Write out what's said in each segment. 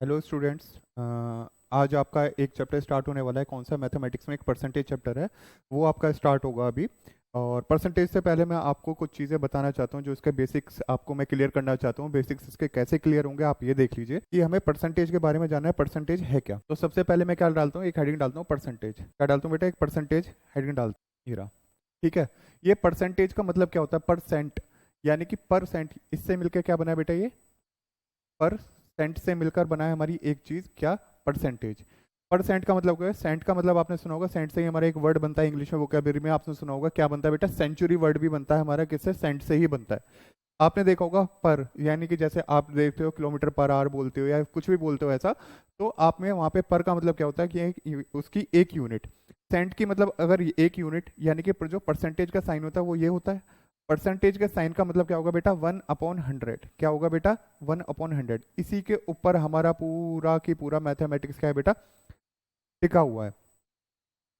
Hello students. आज आपका एक चैप्टर स्टार्ट होने वाला है। कौन सा? मैथमेटिक्स में एक परसेंटेज चैप्टर है, वो आपका स्टार्ट होगा अभी। और परसेंटेज से पहले मैं आपको कुछ चीज़ें बताना चाहता हूँ, जो इसके बेसिक्स आपको मैं क्लियर करना चाहता हूँ। बेसिक्स इसके कैसे क्लियर होंगे आप ये देख लीजिए कि हमें परसेंटेज के बारे में जानना है। परसेंटेज है क्या? तो सबसे पहले मैं क्या डालता हूँ, एक हेडिंग डालता हूँ परसेंटेज। क्या डालता हूँ बेटा? एक परसेंटेज हेडिंग डालता हूँ, ये रहा। ठीक है। ये परसेंटेज का मतलब क्या होता है? परसेंट, यानी कि परसेंट। इससे मिलकर क्या बना है बेटा? ये परसेंट से मिलकर बना है हमारी एक चीज, क्या? परसेंटेज। परसेंट का मतलब क्या है? सेंट का मतलब आपने सुना होगा, सेंट से ही हमारा एक वर्ड बनता है इंग्लिश में, वोकैबलरी में आपने सुना होगा क्या बनता है बेटा? सेंचुरी वर्ड भी बनता है हमारा, किससे? सेंट से ही बनता है। आपने देखा होगा पर, यानी कि जैसे आप देखते हो किलोमीटर पर आवर बोलते हो या कुछ भी बोलते हो ऐसा, तो आप में वहां पे पर का मतलब क्या होता है कि उसकी एक यूनिट। सेंट की मतलब अगर एक यूनिट, यानी कि जो परसेंटेज का साइन होता है वो ये होता है। परसेंटेज के साइन का मतलब क्या होगा बेटा? 1/100। क्या होगा बेटा? 1/100। इसी के ऊपर हमारा पूरा की पूरा मैथमेटिक्स क्या है बेटा? टिका हुआ है।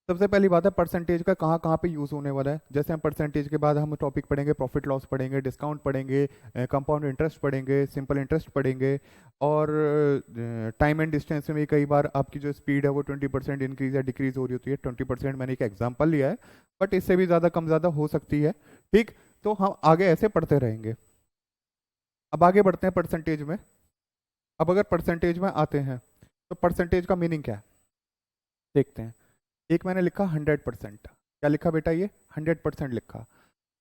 सबसे पहली बात है परसेंटेज का कहाँ कहाँ पे यूज़ होने वाला है। जैसे हम परसेंटेज के बाद हम टॉपिक पढ़ेंगे, प्रॉफिट लॉस पढ़ेंगे, डिस्काउंट पढ़ेंगे, कंपाउंड इंटरेस्ट पढ़ेंगे, सिंपल इंटरेस्ट पढ़ेंगे। और टाइम एंड डिस्टेंस में भी कई बार आपकी जो स्पीड है वो 20% इंक्रीज या डिक्रीज हो रही होती है। 20% मैंने एक एग्जाम्पल लिया है, बट इससे भी ज़्यादा कम ज़्यादा हो सकती है। ठीक। तो हम आगे ऐसे पढ़ते रहेंगे। अब आगे बढ़ते हैं परसेंटेज में। अब अगर परसेंटेज में आते हैं तो परसेंटेज का मीनिंग क्या है देखते हैं। एक मैंने लिखा 100%। क्या लिखा बेटा? ये 100% लिखा।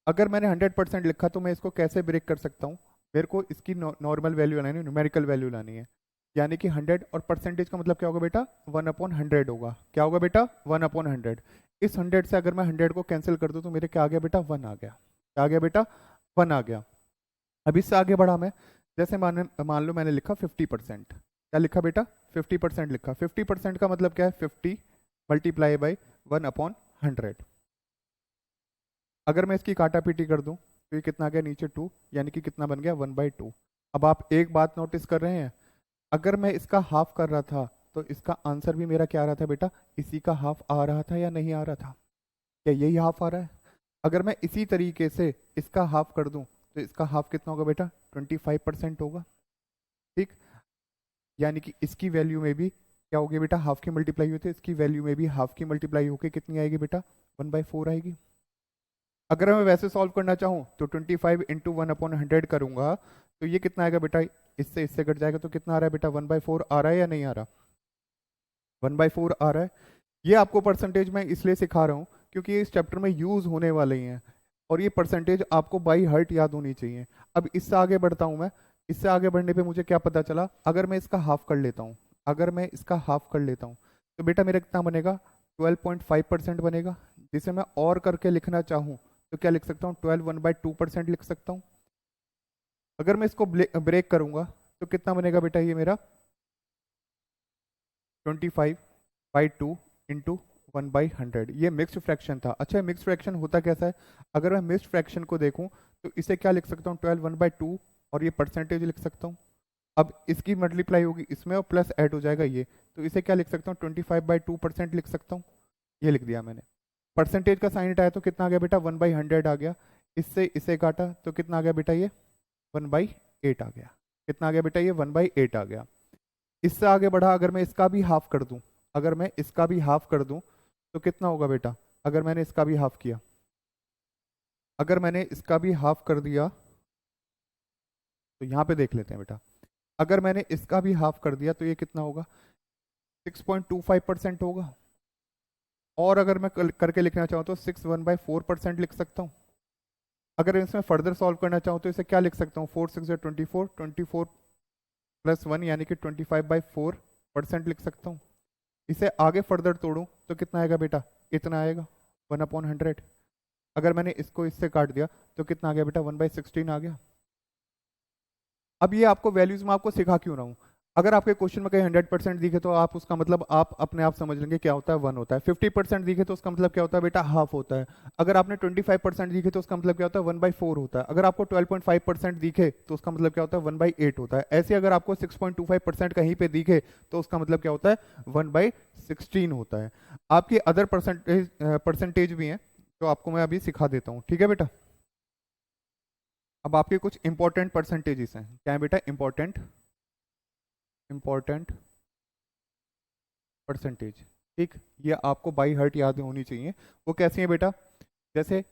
अगर मैंने 100% लिखा तो मैं इसको कैसे ब्रेक कर सकता हूँ? मेरे को इसकी नॉर्मल वैल्यू लानी है, न्यूमेरिकल वैल्यू लानी है। यानी कि 100 और परसेंटेज का मतलब क्या होगा बेटा? 1/100 होगा। क्या होगा बेटा? 1/100। इस 100 से अगर मैं 100 को कैंसिल कर दूं तो मेरे क्या आ गया बेटा? 1 आ गया। क्या आ गया बेटा? 1 आ गया। अब इससे आगे बढ़ा मैं। जैसे मान लो मैंने लिखा 50%। क्या लिखा बेटा? 50% लिखा। 50% का मतलब क्या है? 50 मल्टीप्लाई बाई 1/100। अगर मैं इसकी काटा पीटी कर दूं तो ये कितना आ गया? नीचे 2, यानी कि कितना बन गया? 1/2। अब आप एक बात नोटिस कर रहे हैं, अगर मैं इसका हाफ कर रहा था तो इसका आंसर भी मेरा क्या आ रहा था बेटा? इसी का हाफ आ रहा था या नहीं आ रहा था? क्या यही हाफ आ रहा है? अगर मैं इसी तरीके से इसका हाफ कर दूं तो इसका हाफ कितना होगा बेटा? 25% होगा। ठीक। यानी कि इसकी वैल्यू में भी क्या होगी बेटा? हाफ की मल्टीप्लाई होती है, इसकी वैल्यू में भी हाफ की मल्टीप्लाई होकर कितनी आएगी बेटा? 1/4 आएगी। अगर मैं वैसे सॉल्व करना चाहूँ तो 25 इंटू 1/100 करूंगा तो ये कितना आएगा बेटा? इससे इससे कट जाएगा तो कितना आ रहा है बेटा? 1/4 आ रहा है या नहीं आ रहा? 1/4 आ रहा है। ये आपको परसेंटेज में इसलिए सिखा रहा हूँ क्योंकि ये इस चैप्टर में यूज होने वाले ही हैं, और ये परसेंटेज आपको बाई हार्ट याद होनी चाहिए। अब इससे आगे बढ़ता हूँ मैं। इससे आगे बढ़ने पे मुझे क्या पता चला? अगर मैं इसका हाफ कर लेता हूँ, अगर मैं इसका हाफ कर लेता हूँ तो बेटा मेरा कितना बनेगा? 12.5% बनेगा। जिसे मैं और करके लिखना चाहूँ तो क्या लिख सकता हूँ? 12 1/2% लिख सकता हूँ। अगर मैं इसको ब्रेक करूंगा तो कितना बनेगा बेटा? ये मेरा 25/2 इंटू 1/100। ये मिक्स्ड फ्रैक्शन था। अच्छा, मिक्स्ड फ्रैक्शन होता कैसा है? अगर मैं मिक्स्ड फ्रैक्शन को देखूं तो इसे क्या लिख सकता हूँ? 12 1/2, और ये परसेंटेज लिख सकता हूँ। अब इसकी मल्टीप्लाई होगी इसमें और प्लस ऐड हो जाएगा ये, तो इसे क्या लिख सकता हूँ? 25/2% लिख सकता हूँ। ये लिख दिया मैंने। परसेंटेज का साइन हटाया तो कितना आ गया बेटा? 1/100 आ गया। इससे इसे काटा तो कितना आ गया बेटा? ये 1/8 आ गया। कितना आ गया बेटा? ये 1/8 आ गया। इससे आगे बढ़ा, अगर मैं इसका भी हाफ कर दूं, अगर मैं इसका भी हाफ कर दूं तो कितना होगा बेटा? अगर मैंने इसका भी हाफ किया, अगर मैंने इसका भी हाफ कर दिया तो यहां पे देख लेते हैं बेटा। अगर मैंने इसका भी हाफ कर दिया तो ये कितना होगा? 6.25% होगा। और अगर मैं करके लिखना चाहूँ तो 6 1/4% लिख सकता हूँ। अगर इसमें फर्दर सॉल्व करना चाहूँ तो इसे क्या लिख सकता हूँ? 4 6 24, 24 प्लस 1 यानी कि 25/4% लिख सकता हूँ। इसे आगे फर्दर तोड़ूं तो कितना आएगा बेटा? इतना आएगा, 1/100। अगर मैंने इसको इससे काट दिया तो कितना आ गया बेटा? 1/16 आ गया। अब ये आपको वैल्यूज में आपको सिखा क्यों रहा हूँ? अगर आपके क्वेश्चन में कहीं 100% दिखे तो आप उसका मतलब आप अपने आप समझ लेंगे क्या होता है? 1 होता है। 50% दिखे तो उसका मतलब क्या होता है बेटा? हाफ होता है। अगर आपने 25% दिखे तो उसका मतलब क्या होता है? 1/4 होता है। अगर आपको 12.5% दिखे तो उसका मतलब क्या होता है? 1/8 होता है। ऐसे अगर आपको 6.25% कहीं पे दिखे तो उसका मतलब क्या होता है? 1/16 होता है। आपकी अदर परसेंटेज भी हैं तो आपको मैं अभी सिखा देता हूँ, ठीक है बेटा? अब आपके कुछ इंपॉर्टेंट परसेंटेजेस हैं। क्या है बेटा? Important important percentage. ठीक, ये आपको बाई हार्ट याद होनी चाहिए। वो कैसी है बेटा, जैसे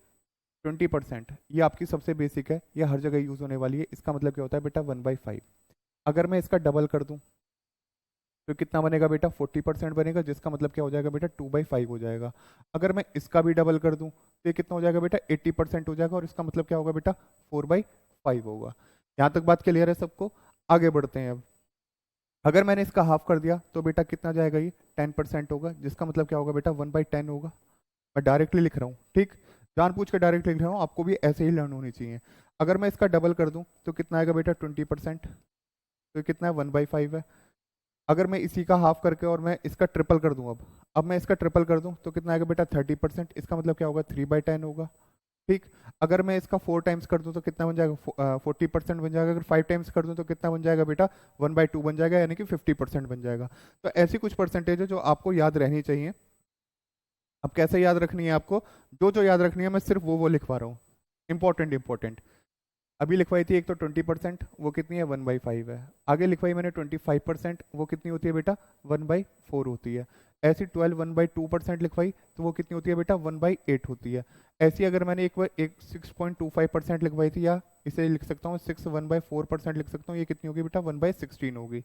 20%, ये आपकी सबसे बेसिक है, ये हर जगह यूज होने वाली है। इसका मतलब क्या होता है बेटा, 1/5। अगर मैं इसका डबल कर दूं तो कितना बनेगा बेटा, 40% बनेगा, जिसका मतलब क्या हो जाएगा बेटा, 2/5 हो जाएगा। अगर मैं इसका भी डबल कर दूं तो ये कितना हो जाएगा बेटा, 80% हो जाएगा, और इसका मतलब क्या होगा बेटा, 4/5 होगा। यहाँ तक बात क्लियर है सबको? आगे बढ़ते हैं अब। अगर मैंने इसका हाफ कर दिया तो बेटा कितना जाएगा, ये 10% होगा, जिसका मतलब क्या होगा बेटा, 1/10 होगा। मैं डायरेक्टली लिख रहा हूँ, ठीक, जानबूझ के डायरेक्ट लिख रहा हूँ, आपको भी ऐसे ही लर्न होनी चाहिए। अगर मैं इसका डबल कर दूं तो कितना आएगा बेटा, 20%, तो ये कितना है, 1/5 है। अगर मैं इसी का हाफ करके और मैं इसका ट्रिपल कर दूं, अब मैं इसका ट्रिपल कर दूं तो कितना आएगा बेटा, 30%, इसका मतलब क्या होगा, 3/10 होगा। ठीक, अगर मैं इसका 4 टाइम्स कर दूं तो कितना बन जाएगा, 40% बन जाएगा। अगर 5 टाइम्स कर दूं तो कितना बन जाएगा बेटा, 1/2 बन जाएगा, यानी कि 50% बन जाएगा। तो ऐसी कुछ परसेंटेज है जो आपको याद रहनी चाहिए। अब कैसे याद रखनी है आपको, जो जो याद रखनी है मैं सिर्फ वो लिखवा रहा हूँ, इंपॉर्टेंट इंपॉर्टेंट। अभी लिखवाई थी एक तो 20%, वो कितनी है, 1/5 है। आगे लिखवाई मैंने 25%, वो कितनी होती है बेटा, 1/4 होती है। ऐसी 12 1/2% लिखवाई तो वो कितनी होती है बेटा, 1/8 होती है। ऐसी अगर मैंने एक 6.25% लिखवाई थी, या इसे लिख सकता हूँ 6 1/4% लिख सकता हूँ, ये कितनी होगी बेटा, 1/16 होगी।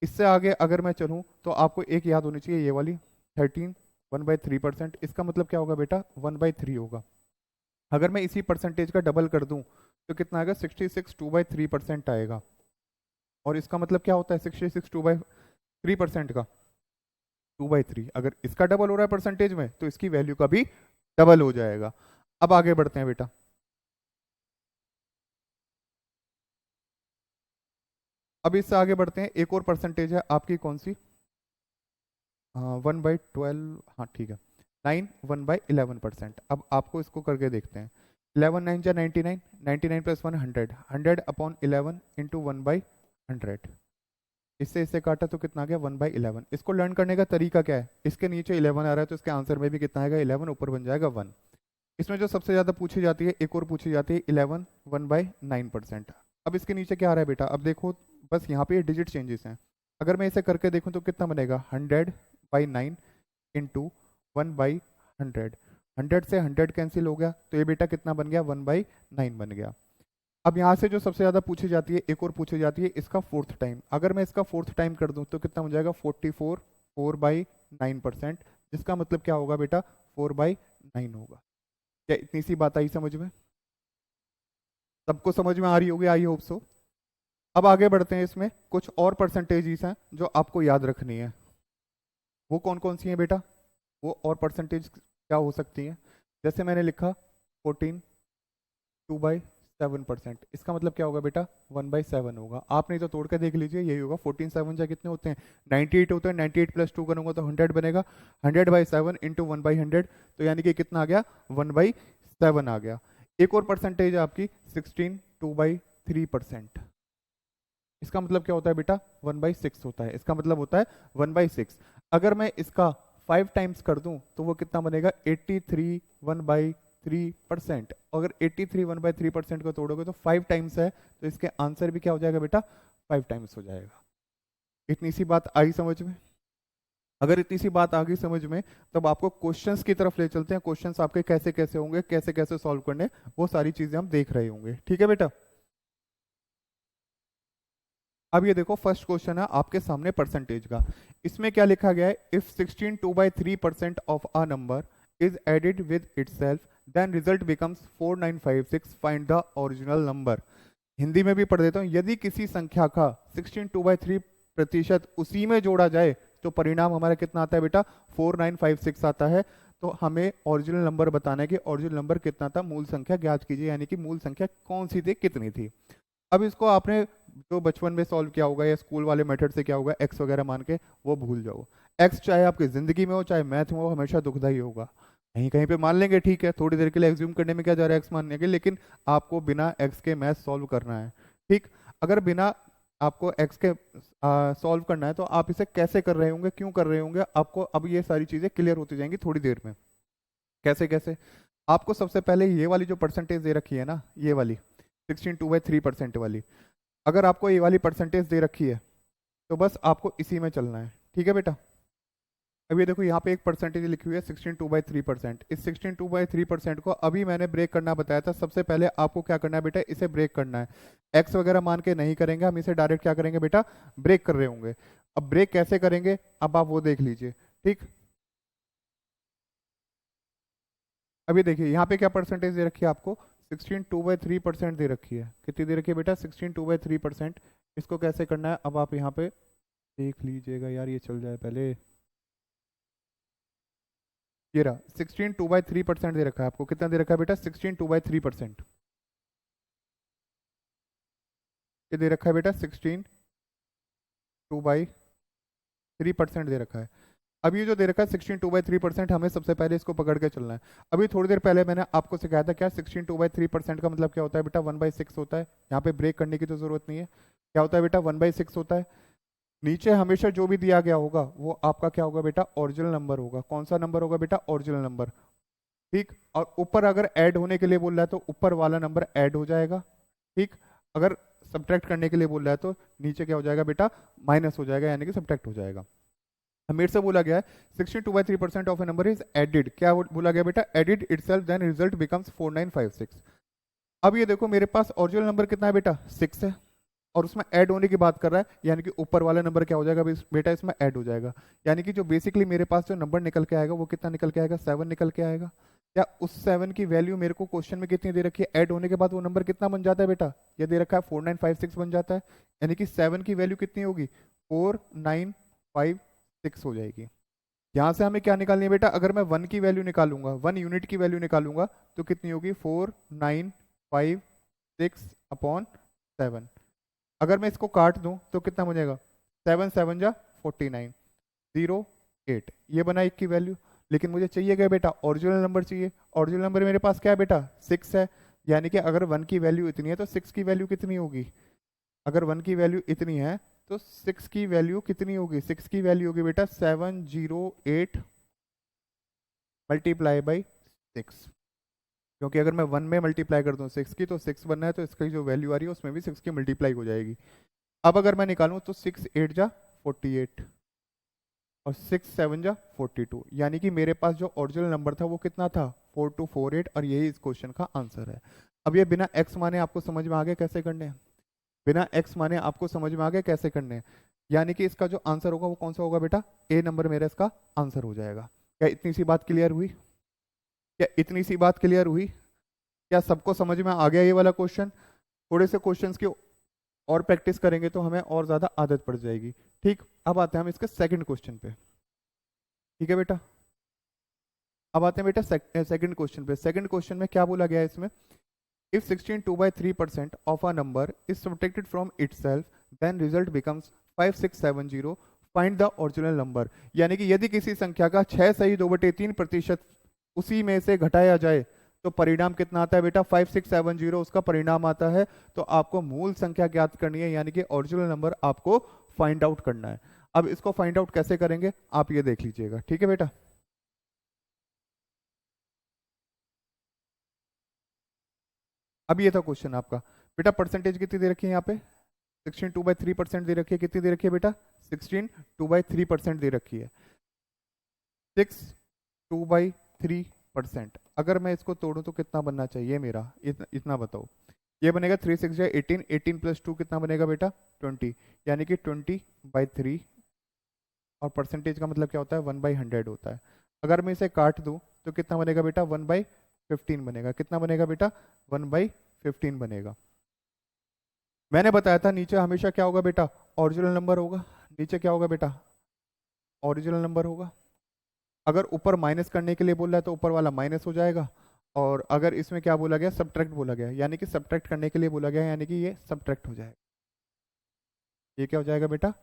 इससे आगे अगर मैं चलूँ तो आपको एक याद होनी चाहिए, ये वाली 13 1/3%, इसका मतलब क्या होगा बेटा, 1/3 होगा। अगर मैं इसी परसेंटेज का डबल कर दूं तो कितना आएगा, 66 2/3% आएगा। और इसका मतलब क्या होता है, 66 2/3% का 2/3, अगर इसका डबल हो रहा है परसेंटेज में तो इसकी वैल्यू का भी डबल हो जाएगा। अब आगे बढ़ते हैं बेटा। अब इससे आगे बढ़ते हैं, एक और परसेंटेज है आपकी, कौन सी, 1/12, हाँ ठीक है, 9 1/11%। अब आपको इसको करके देखते हैं। 11 9 जा 99, 99 प्लस 1 100, 100/11 इंटू 1/100। इससे काटा तो कितना आ गया, 1/11। इसको लर्न करने का तरीका क्या है, इसके नीचे 11 आ रहा है तो इसके आंसर में भी कितना आएगा, 11, ऊपर बन जाएगा 1। इसमें जो सबसे ज्यादा पूछी जाती है, एक और पूछी जाती है, 11 1/9%। अब इसके नीचे क्या आ रहा है बेटा, अब देखो, बस यहाँ पे डिजिट चेंजेस हैं। अगर मैं इसे करके देखूँ तो कितना बनेगा, 100/9 इंटू 1/100। 100 से 100 कैंसिल हो गया, तो ये बेटा कितना बन गया, 1/9 बन गया। अब यहाँ से जो सबसे ज्यादा पूछी जाती है, एक और पूछी जाती है, इसका फोर्थ टाइम। अगर मैं इसका फोर्थ टाइम कर दूं तो कितना हो जाएगा, 44 4/9%, जिसका मतलब क्या होगा बेटा, 4/9 होगा। क्या इतनी सी बात आई समझ में, सबको समझ में आ रही होगी, आई होप सो। अब आगे बढ़ते हैं, इसमें कुछ और परसेंटेजेस हैं जो आपको याद रखनी है। वो कौन कौन सी हैं बेटा, वो और परसेंटेज क्या हो सकती हैं, जैसे मैंने लिखा 14 2/7%, इसका मतलब क्या होगा बेटा, 1/7 होगा। आप नहीं तो तोड़ के देख लीजिए, यही होगा। 14 7 जा कितने होते हैं, 98 होते हैं। 98 प्लस 2 करूंगा तो 100 बनेगा। 100/7 इंटू 1/100, तो यानी कि कितना आ गया, 1/7 आ गया। एक और परसेंटेज है आपकी 16 2/3%, इसका मतलब क्या होता है बेटा, 1/6 होता है। इसका मतलब होता है 1/6। अगर मैं इसका 5 टाइम्स कर दूं तो वो कितना बनेगा, 83 1/3%। अगर 83 1/3% को तोड़ोगे तो 5 टाइम्स है, तो इसके आंसर भी क्या हो जाएगा बेटा, 5 टाइम्स हो जाएगा। इतनी सी बात आई समझ में? अगर इतनी सी बात आ गई समझ में, तब आपको क्वेश्चंस की तरफ ले चलते हैं। क्वेश्चंस आपके कैसे कैसे होंगे, कैसे कैसे सॉल्व करने, वो सारी चीजें हम देख रहे होंगे। ठीक है बेटा, अब ये देखो, फर्स्ट क्वेश्चन है आपके सामने परसेंटेज का। इसमें क्या लिखा गया है, if 16 2/3% of a number is added with itself then result becomes 4956, find the original number. Hindi में भी पढ़ देता हूँ, यदि किसी संख्या का 16 2/3% उसी में जोड़ा जाए तो परिणाम हमारा कितना आता है बेटा, 4956 आता है। तो हमें ओरिजिनल नंबर बताना है कि ओरिजिनल नंबर कितना था, मूल संख्या ज्ञात कीजिए, यानी कि मूल संख्या कौन सी थी, कितनी थी। अब इसको आपने जो बचपन में सॉल्व किया होगा या स्कूल वाले मेथड से किया होगा, एक्स वगैरह मान के, वो भूल जाओ। एक्स चाहे आपकी जिंदगी में हो चाहे मैथ में हो, हमेशा दुखदाई होगा। कहीं कहीं पे मान लेंगे, ठीक है, थोड़ी देर के लिए एग्ज्यूम करने में क्या जा रहा है एक्स मानने के, लेकिन आपको बिना एक्स के मैथ सॉल्व करना है। ठीक, अगर बिना आपको एक्स के सॉल्व करना है तो आप इसे कैसे कर रहे होंगे, क्यों कर रहे होंगे, आपको अब ये सारी चीजें क्लियर होती जाएंगी थोड़ी देर में। कैसे कैसे, आपको सबसे पहले ये वाली जो परसेंटेज दे रखी है ना, ये वाली 16 2/3% वाली, अगर आपको ये वाली परसेंटेज दे रखी है तो बस आपको इसी में चलना है, ठीक है बेटा। अब ये देखो यहाँ पे एक परसेंटेज लिखी हुई है 16/2/3%। इस 16/2/3% को अभी मैंने ब्रेक करना बताया था। सबसे पहले आपको क्या करना है बेटा, इसे ब्रेक करना है। एक्स वगैरह मान के नहीं करेंगे, हम इसे डायरेक्ट क्या करेंगे बेटा, ब्रेक कर रहे होंगे। अब ब्रेक कैसे करेंगे, अब आप वो देख लीजिए, ठीक। अभी देखिए यहाँ पे क्या परसेंटेज दे रखी है आपको, 16/2/3% दे रखी है। कितनी दे रखी है बेटा, 16/2/3%। इसको कैसे करना है, अब आप यहाँ पे देख लीजिएगा यार, ये चल जाए पहले। ये रहा 16/2/3% दे रखा है आपको। कितना दे रखा है बेटा, 16/2/3%। ये दे रखा है बेटा 16/2/3% दे रखा है। अब ये जो दे रखा है 16/2/3%, हमें सबसे पहले इसको पकड़ के चलना है। अभी थोड़ी देर पहले मैंने आपको सिखाया था क्या, 16/2/3% का मतलब क्या होता है बेटा, 1/6 होता है। यहाँ पे ब्रेक करने की तो जरूरत नहीं है। क्या होता है बेटा, 1/6 होता है। नीचे हमेशा जो भी दिया गया होगा वो आपका क्या होगा बेटा, ओरिजिनल नंबर होगा। कौन सा नंबर होगा बेटा, ओरिजिनल नंबर, ठीक। और ऊपर अगर ऐड होने के लिए बोल रहा है तो ऊपर वाला नंबर ऐड हो जाएगा, ठीक। अगर सब्ट्रैक्ट करने के लिए बोल रहा है तो नीचे क्या हो जाएगा बेटा, माइनस हो जाएगा, यानी कि सब्ट्रैक्ट हो जाएगा। हमें से बोला गया है 62/3% of a number is added. क्या बोला गया बेटा, added itself then result becomes 4956। अब ये देखो मेरे पास ओरिजिनल नंबर कितना है बेटा, 6 है, और उसमें ऐड होने की बात कर रहा है, यानी कि ऊपर वाला नंबर क्या हो जाएगा बेटा, इसमें ऐड हो जाएगा। यानी कि जो बेसिकली मेरे पास जो नंबर निकल के आएगा वो कितना निकल के आएगा, 7 निकल के आएगा। या उस 7 की वैल्यू मेरे को क्वेश्चन में कितनी दे रखी है, ऐड होने के बाद वो नंबर कितना बन जाता है बेटा, ये दे रखा है 4956 बन जाता है। यानी कि 7 की वैल्यू कितनी होगी, 4956 हो जाएगी। यहाँ से हमें क्या निकालनी है बेटा, अगर मैं 1 की वैल्यू निकालूंगा, 1 यूनिट की वैल्यू निकालूंगा तो कितनी होगी, 4956/7। अगर मैं इसको काट दूं तो कितना बनेगा, 7 7 जा 49, 0 8, ये बना 1 की वैल्यू। लेकिन मुझे चाहिए क्या बेटा, ओरिजिनल नंबर चाहिए। ओरिजिनल नंबर मेरे पास क्या है बेटा, 6 है। यानी कि अगर 1 की वैल्यू इतनी है तो 6 की वैल्यू कितनी होगी, अगर 1 की वैल्यू इतनी है तो 6 की वैल्यू कितनी होगी, 6 की वैल्यू होगी बेटा 708 मल्टीप्लाई बाई 6। क्योंकि अगर मैं 1 में मल्टीप्लाई कर दूं 6 की, तो 6 बनना है तो इसकी जो वैल्यू आ रही है उसमें भी 6 की मल्टीप्लाई हो जाएगी। अब अगर मैं निकालूं तो 6 8 जा 48 और 6 7 जा 42, यानी कि मेरे पास जो ओरिजिनल नंबर था वो कितना था, 4248, और यही इस क्वेश्चन का आंसर है। अब ये बिना एक्स माने आपको समझ में आ गया कैसे करने हैं, बिना एक्स माने आपको समझ में आ गया कैसे करने हैं। यानी कि इसका जो आंसर होगा वो कौन सा होगा बेटा, ए नंबर मेरा इसका आंसर हो जाएगा। क्या इतनी सी बात क्लियर हुई, क्या इतनी सी बात क्लियर हुई, क्या सबको समझ में आ गया ये वाला क्वेश्चन। थोड़े से क्वेश्चंस की और प्रैक्टिस करेंगे तो हमें और ज्यादा आदत पड़ जाएगी, ठीक। अब आते हैं हम इसके सेकंड क्वेश्चन पे, ठीक है बेटा। अब आते हैं बेटा सेकंड क्वेश्चन पे। सेकंड क्वेश्चन में क्या बोला गया है इसमें, if 16/2/3% of a number is subtracted from itself then result becomes 5670, find the original number। यानी कि यदि किसी संख्या का 6 सही 2/3% उसी में से घटाया जाए तो परिणाम कितना आता है बेटा, 5670 उसका परिणाम आता है। तो आपको मूल संख्या ज्ञात करनी है, यानी कि ओरिजिनल नंबर आपको फाइंड आउट करना है। अब इसको फाइंड आउट कैसे करेंगे आप ये देख लीजिएगा, ठीक है बेटा। अब ये था क्वेश्चन आपका बेटा। परसेंटेज कितनी दे रखी है यहाँ पे, 16/2/3% दे रखी है। कितनी दे रखी है बेटा, 16/2/3% दे रखी है। 6/2/3%, अगर मैं इसको तोड़ूं तो कितना बनना चाहिए मेरा, इतना बताओ। ये बनेगा 3 6 18, 18 + 2 कितना बनेगा बेटा, 20, यानी कि 20/3। और परसेंटेज का मतलब क्या होता है, 1/100 होता है। अगर मैं इसे काट दूं तो कितना बनेगा बेटा, 1/15 बनेगा। कितना बनेगा बेटा, 1/15 बनेगा। मैंने बताया था नीचे हमेशा क्या होगा बेटा, ओरिजिनल नंबर होगा। नीचे क्या होगा बेटा, ओरिजिनल नंबर होगा। अगर ऊपर माइनस करने के लिए बोल रहा है तो ऊपर वाला माइनस हो जाएगा। और अगर इसमें क्या बोला गया, सब्ट्रैक्ट बोला गया, यानी कि सब्ट्रैक्ट करने के लिए बोला गया, यानी कि ये सब्ट्रैक्ट हो जाएगा। ये क्या हो जाएगा बेटा,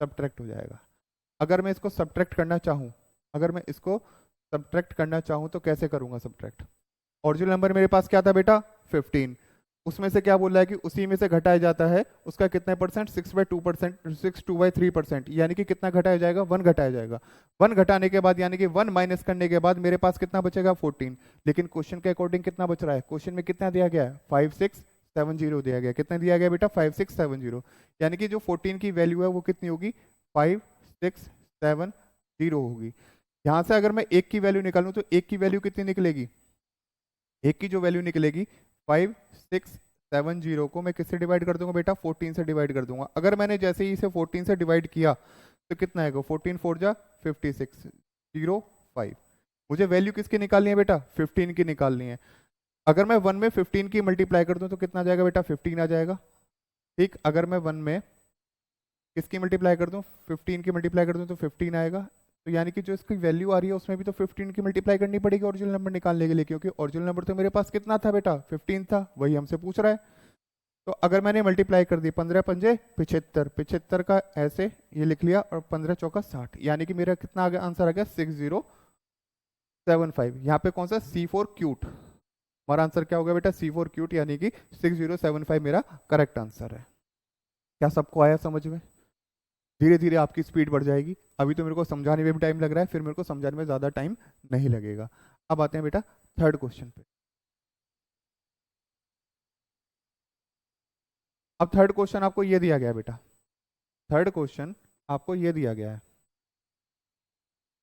सब्ट्रैक्ट हो जाएगा। अगर मैं इसको सब्ट्रैक्ट करना चाहूँ, अगर मैं इसको सब्ट्रैक्ट करना चाहूँ तो कैसे करूंगा सब्ट्रैक्ट। ओरिजिनल नंबर मेरे पास क्या था बेटा, 15, उसमें से क्या बोल रहा है कि उसी में से घटाया जाता है उसका कितने परसेंट, 6/2%, 6/2/3%, यानी कि कितना घटाया जाएगा, 1 घटाया जाएगा। 1 घटाने के बाद यानी कि 1 माइनस करने के बाद मेरे पास कितना बचेगा, 14। लेकिन क्वेश्चन के अकॉर्डिंग कितना बच रहा है, क्वेश्चन में कितना दिया गया है, 5 6 5670 दिया गया। कितना दिया गया बेटा? 5670। यानी कि जो 14 की वैल्यू है वो कितनी होगी? 5670 होगी। यहाँ से अगर मैं एक की वैल्यू निकालूं तो एक की वैल्यू कितनी निकलेगी? एक की जो वैल्यू निकलेगी 5670 को मैं किससे डिवाइड कर दूंगा बेटा? 14 से डिवाइड कर दूंगा। अगर मैंने जैसे ही इसे 14 से डिवाइड किया तो कितना आएगा? 14 4 जा 5605। मुझे वैल्यू किसकी निकालनी है बेटा? 15 की निकालनी है। अगर मैं 1 में 15 की मल्टीप्लाई कर दूं तो कितना आ जाएगा बेटा? 15 आ जाएगा। ठीक, अगर मैं 1 में किसकी मल्टीप्लाई कर दूं? 15 की मल्टीप्लाई कर दूं तो 15 आएगा। तो यानी कि जो इसकी वैल्यू आ रही है उसमें भी तो 15 की मल्टीप्लाई करनी पड़ेगी ओरिजिनल नंबर निकालने के लिए, क्योंकि ओरिजिनल नंबर तो मेरे पास कितना था बेटा? 15 था, वही हमसे पूछ रहा है। तो अगर मैंने मल्टीप्लाई कर दी 15 पंजे 75, 75 का ऐसे ये लिख लिया और 15 चौका 60, यानी कि मेरा कितना आ गया? आंसर आ गया 6075। यहाँ पे कौन सा? C4 cute. हमारा आंसर क्या होगा बेटा? C4 क्यूट, यानी कि 6075 मेरा करेक्ट आंसर है। क्या सबको आया समझ में? धीरे धीरे आपकी स्पीड बढ़ जाएगी। अभी तो मेरे को समझाने में भी टाइम लग रहा है, फिर मेरे को समझाने में ज़्यादा टाइम नहीं लगेगा। अब आते हैं बेटा थर्ड क्वेश्चन पे। अब थर्ड क्वेश्चन आपको ये दिया गया है बेटा। थर्ड क्वेश्चन आपको ये दिया गया है,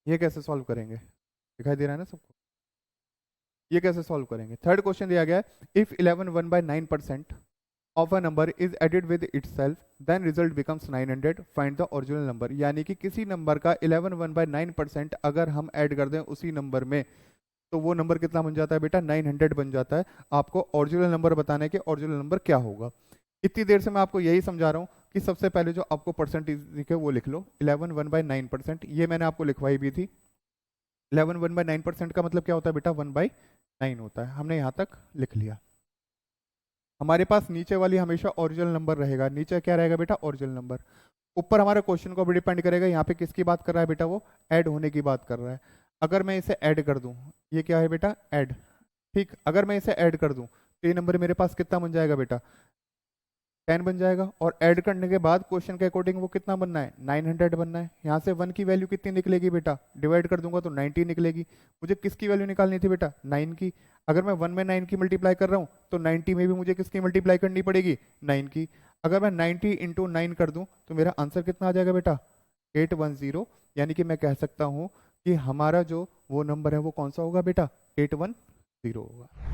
ये कैसे सॉल्व करेंगे? दिखाई दे रहा है ना सबको? ये कैसे सॉल्व करेंगे? थर्ड क्वेश्चन दिया गया है, if 11 1/9% of a number is added with itself then result becomes 900, find the original number. यानी कि किसी नंबर का 11 1/9% अगर हम ऐड कर दें उसी नंबर में तो वो नंबर कितना बन जाता है बेटा? 900 बन जाता है। आपको ओरिजिनल नंबर बताने के ओरिजिनल नंबर क्या होगा। इतनी देर से मैं आपको यही समझा रहा हूँ कि सबसे पहले जो आपको परसेंटेज दिखे वो लिख लो। 11 1/9%, ये मैंने आपको लिखवाई भी थी। 11 1/9% का मतलब क्या होता है बेटा? 1/9 होता है। हमने यहाँ तक लिख लिया। हमारे पास नीचे वाली हमेशा ओरिजिनल नंबर रहेगा। नीचे क्या रहेगा बेटा? Original number. ऊपर हमारे क्वेश्चन को भी डिपेंड करेगा, यहाँ पे किसकी बात कर रहा है बेटा? वो ऐड होने की बात कर रहा है। अगर मैं इसे ऐड कर दूं, ये क्या है बेटा? ऐड। ठीक, अगर मैं इसे ऐड कर दूं तो ये नंबर मेरे पास कितना बन जाएगा बेटा? 10 बन जाएगा। और ऐड करने के बाद क्वेश्चन के अकॉर्डिंग वो कितना बनना है? 900 बनना है। यहाँ से 1 की वैल्यू कितनी निकलेगी बेटा? डिवाइड कर दूंगा तो 90 निकलेगी। मुझे किसकी वैल्यू निकालनी थी बेटा? 9 की। अगर मैं 1 में 9 की मल्टीप्लाई कर रहा हूँ तो 90 में भी मुझे किसकी मल्टीप्लाई करनी पड़ेगी? 9 की। अगर मैं 90 इंटू 9 कर दूं तो मेरा आंसर कितना आ जाएगा बेटा? 810। यानी कि मैं कह सकता हूँ कि हमारा जो वो नंबर है वो कौन सा होगा बेटा? 810 होगा।